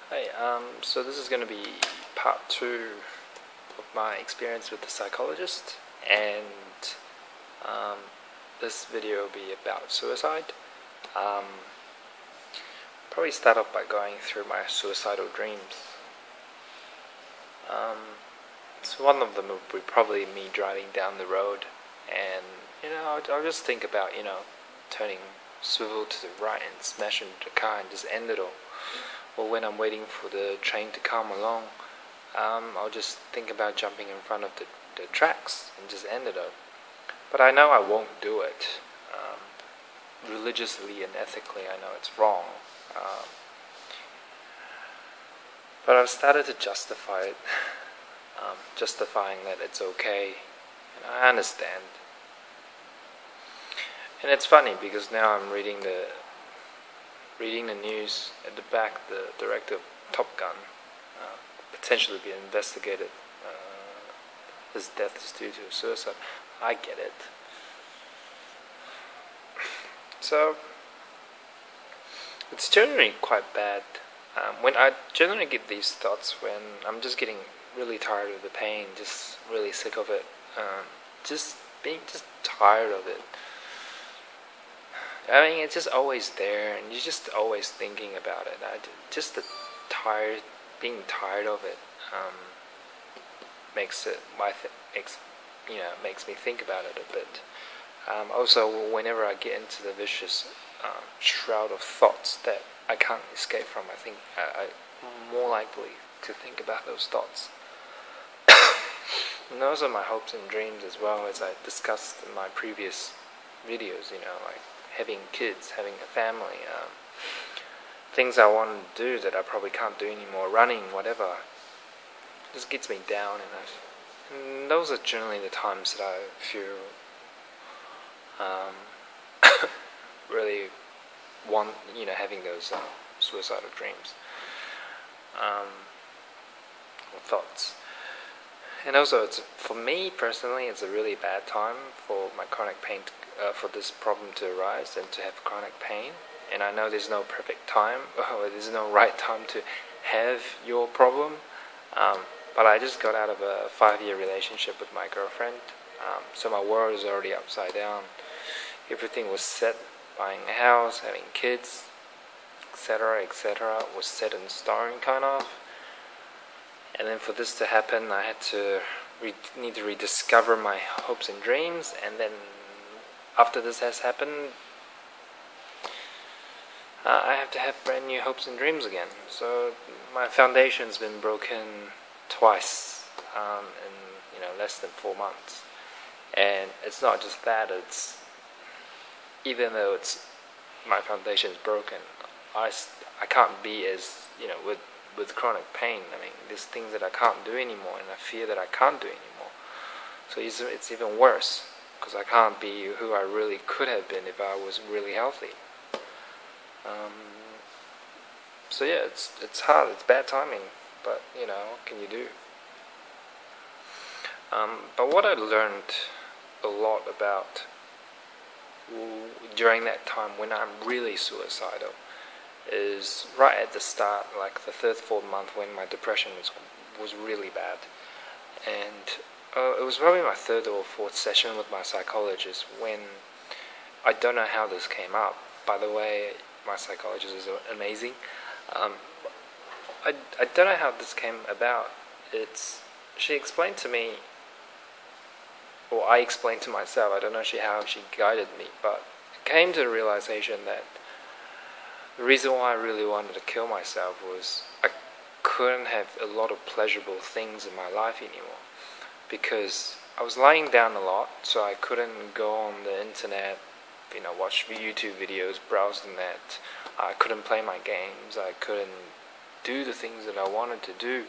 Hey, so this is going to be part 2 of my experience with the psychologist, and um, this video will be about suicide. Um, Probably start off by going through my suicidal dreams. So one of them would be probably me driving down the road, and I'll just think about turning swivel to the right and smash into the car and just end it all. Or when I'm waiting for the train to come along, I'll just think about jumping in front of the tracks and just end it up. But I know I won't do it. Religiously and ethically, I know it's wrong. But I've started to justify it, justifying that it's okay, and I understand. And it's funny because now I'm reading the news at the back. The director of Top Gun potentially being investigated. His death is due to suicide. I get it. So it's generally quite bad. When I generally get these thoughts when I'm just getting really tired of the pain, just really sick of it, just tired of it. I mean, it's just always there, and you're just always thinking about it. Being tired of it makes me think about it a bit. Also, whenever I get into the vicious shroud of thoughts that I can't escape from, I think I'm more likely to think about those thoughts. And those are my hopes and dreams, as well as I discussed in my previous videos. Like having kids, having a family, things I want to do that I probably can't do anymore, running, whatever. It just gets me down, and those are generally the times that I feel really want, having those suicidal dreams or thoughts. And also, for me personally, it's a really bad time for my chronic pain, for this problem to arise and to have chronic pain. And I know there's no perfect time, or there's no right time to have your problem. But I just got out of a 5-year relationship with my girlfriend, so my world is already upside down. Everything was set, buying a house, having kids, etc., was set in stone, kind of. And then for this to happen, I had to need to rediscover my hopes and dreams. And then after this has happened, I have to have brand new hopes and dreams again. So my foundation's been broken twice in less than 4 months. And it's not just that, it's even though my foundation is broken, I can't be as, with chronic pain. I mean, there's things that I can't do anymore, and I fear that I can't do anymore. So it's even worse, because I can't be who I really could have been if I was really healthy. So yeah, it's hard, it's bad timing, but what can you do? But what I learned a lot about during that time when I'm really suicidal is right at the start, like the 3rd, 4th month, when my depression was really bad. And it was probably my 3rd or 4th session with my psychologist when, I don't know how this came up. By the way, my psychologist is amazing. I don't know how this came about. She explained to me, or I explained to myself, I don't know how she guided me, but I came to the realization that the reason why I really wanted to kill myself was I couldn't have a lot of pleasurable things in my life anymore, because I was lying down a lot, so I couldn't go on the internet, watch YouTube videos, browse the net. I couldn't play my games. I couldn't do the things that I wanted to do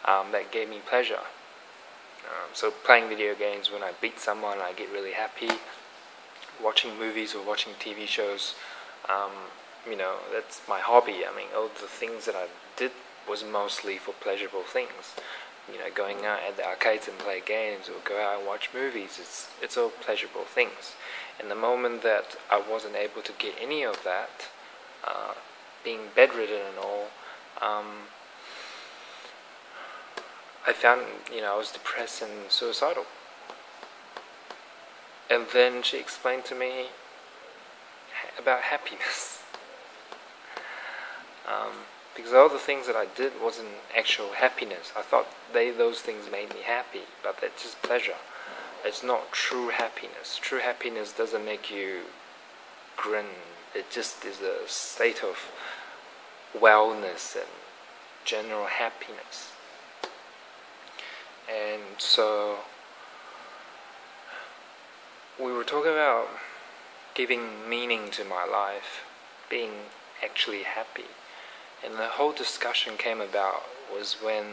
that gave me pleasure. So playing video games, when I beat someone, I get really happy. Watching movies or watching TV shows, that's my hobby. I mean, all the things that I did was mostly for pleasurable things. Going out at the arcades and play games, or go out and watch movies. It's all pleasurable things. And the moment that I wasn't able to get any of that, being bedridden and all, I found, I was depressed and suicidal. And then she explained to me about happiness. Because all the things that I did wasn't actual happiness. I thought those things made me happy, but that's just pleasure. It's not true happiness. True happiness doesn't make you grin. It just is a state of wellness and general happiness. And so we were talking about giving meaning to my life, being actually happy. And the whole discussion came about was when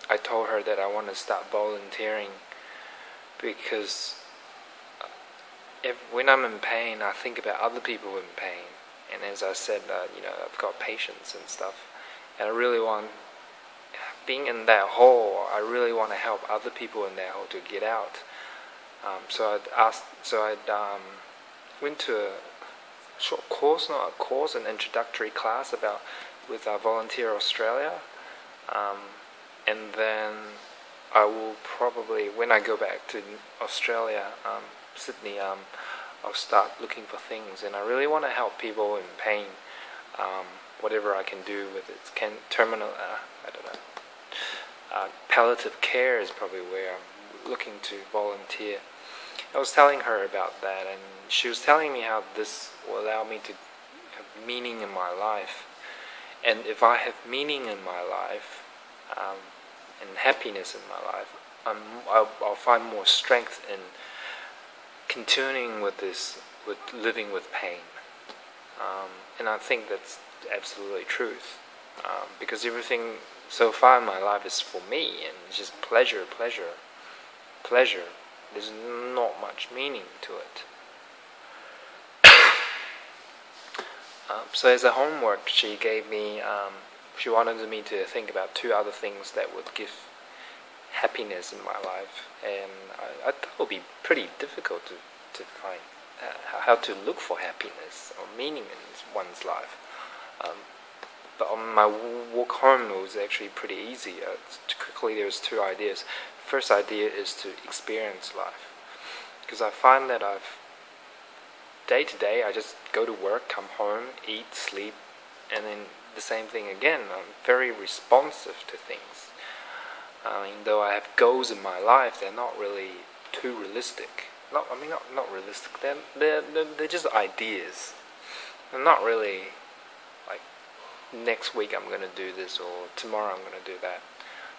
I told her that I want to start volunteering, because when I'm in pain, I think about other people in pain. And as I said, I've got patients and stuff, and I really want, being in that hole, I really want to help other people in that hole to get out. So I went to a short course, not a course, an introductory class with Volunteer Australia, and then I will probably, when I go back to Australia, Sydney, I'll start looking for things, and I really want to help people in pain, whatever I can do with it. Terminal, palliative care is probably where I'm looking to volunteer. I was telling her about that, and she was telling me how this will allow me to have meaning in my life. And if I have meaning in my life, and happiness in my life, I'll find more strength in continuing with living with pain. And I think that's absolutely truth. Because everything so far in my life is for me, and it's just pleasure. There's not much meaning to it. So as a homework, she gave me, she wanted me to think about 2 other things that would give happiness in my life. And I thought it would be pretty difficult to find how to look for happiness or meaning in one's life. But on my walk home, it was actually pretty easy. Quickly, there was 2 ideas. First idea is to experience life, because I find that day to day, I just go to work, come home, eat, sleep, and then the same thing again. I'm very responsive to things. Though I have goals in my life, they're not really too realistic. Not realistic. They're just ideas. They're not really like next week I'm going to do this, or tomorrow I'm going to do that.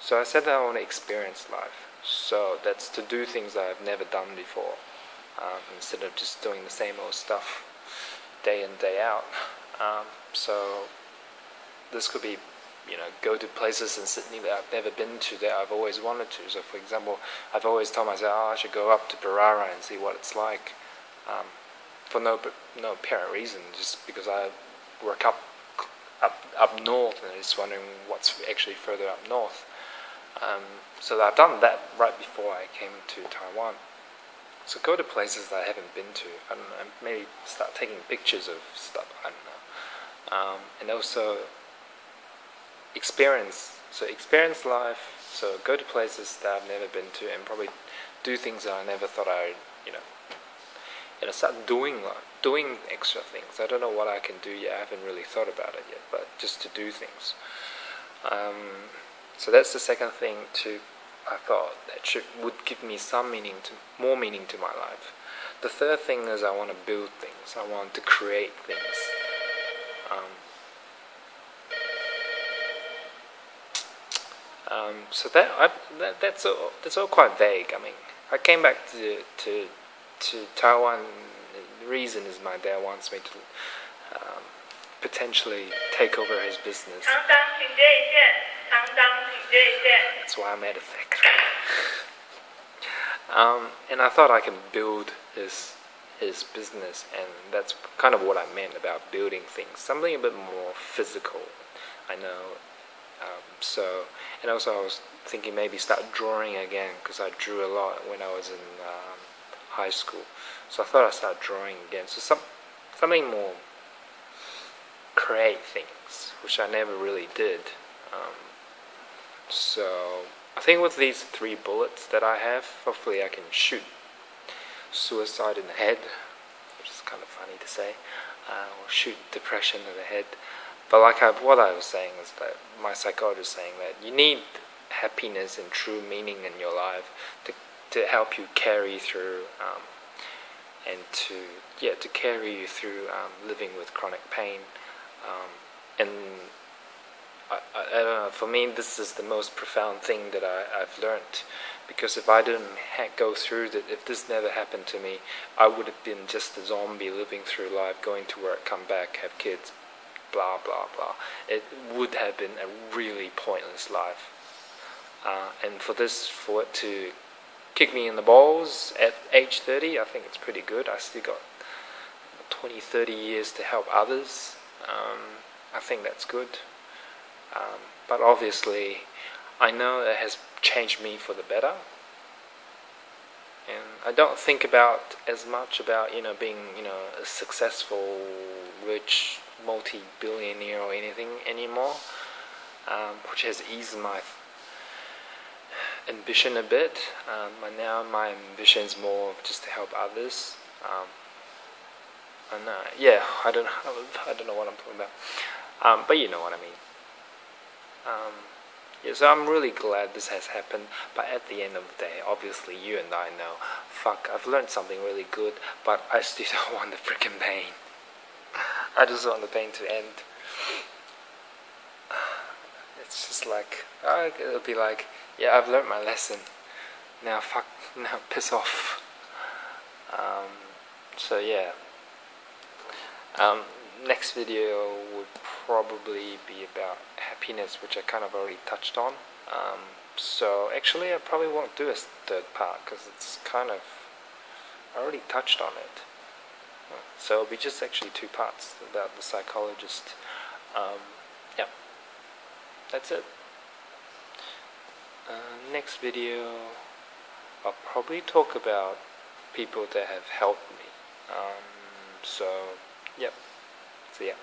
So I said that I want to experience life. So that's to do things that I've never done before, instead of just doing the same old stuff day in, day out. So this could be, go to places in Sydney that I've never been to that I've always wanted to. So for example, I've always told myself, I should go up to Barara and see what it's like, for no apparent reason, just because I work up north, and I'm just wondering what's actually further up north. So I've done that right before I came to Taiwan. So go to places that I haven't been to. I don't know, maybe start taking pictures of stuff. I don't know. And also experience life. So go to places that I've never been to, and probably do things that I never thought I'd, start doing extra things. I don't know what I can do yet. I haven't really thought about it yet, but just to do things. So that's the second thing I thought that would give me more meaning to my life. The third thing is I want to build things. I want to create things. So that's all quite vague. I mean, I came back to Taiwan. The reason is my dad wants me to potentially take over his business. That's why I'm at a factory. And I thought I can build his business, and that's kind of what I meant about building things. Something a bit more physical, I know. And also I was thinking maybe start drawing again, because I drew a lot when I was in high school. So I thought I'd start drawing again. So something more create things, which I never really did. So I think with these 3 bullets that I have, hopefully I can shoot suicide in the head, which is kind of funny to say, or shoot depression in the head. But what I was saying is that my psychologist saying that you need happiness and true meaning in your life to help you carry through, and to carry you through living with chronic pain. And I don't know, for me this is the most profound thing that I've learned, because if I didn't go through that, if this never happened to me, I would have been just a zombie living through life, going to work, come back, have kids, blah blah blah. It would have been a really pointless life, and for it to kick me in the balls at age 30, I think it's pretty good. I still got 20-30 years to help others. I think that's good. But obviously, I know it has changed me for the better. And I don't think about as much about, being, a successful, rich, multi-billionaire or anything anymore, which has eased my ambition a bit. Now my ambition is more just to help others. And I don't know what I'm talking about. But you know what I mean. So I'm really glad this has happened, but at the end of the day, obviously you and I know, I've learned something really good, but I still don't want the freaking pain. I just want the pain to end. It's just like, it'll be like, I've learned my lesson, now piss off. Next video would probably be about happiness, which I kind of already touched on. So actually I probably won't do a 3rd part, because it's kind of, I already touched on it. So it'll be just actually 2 parts about the psychologist. That's it. Next video I'll probably talk about people that have helped me. So yeah.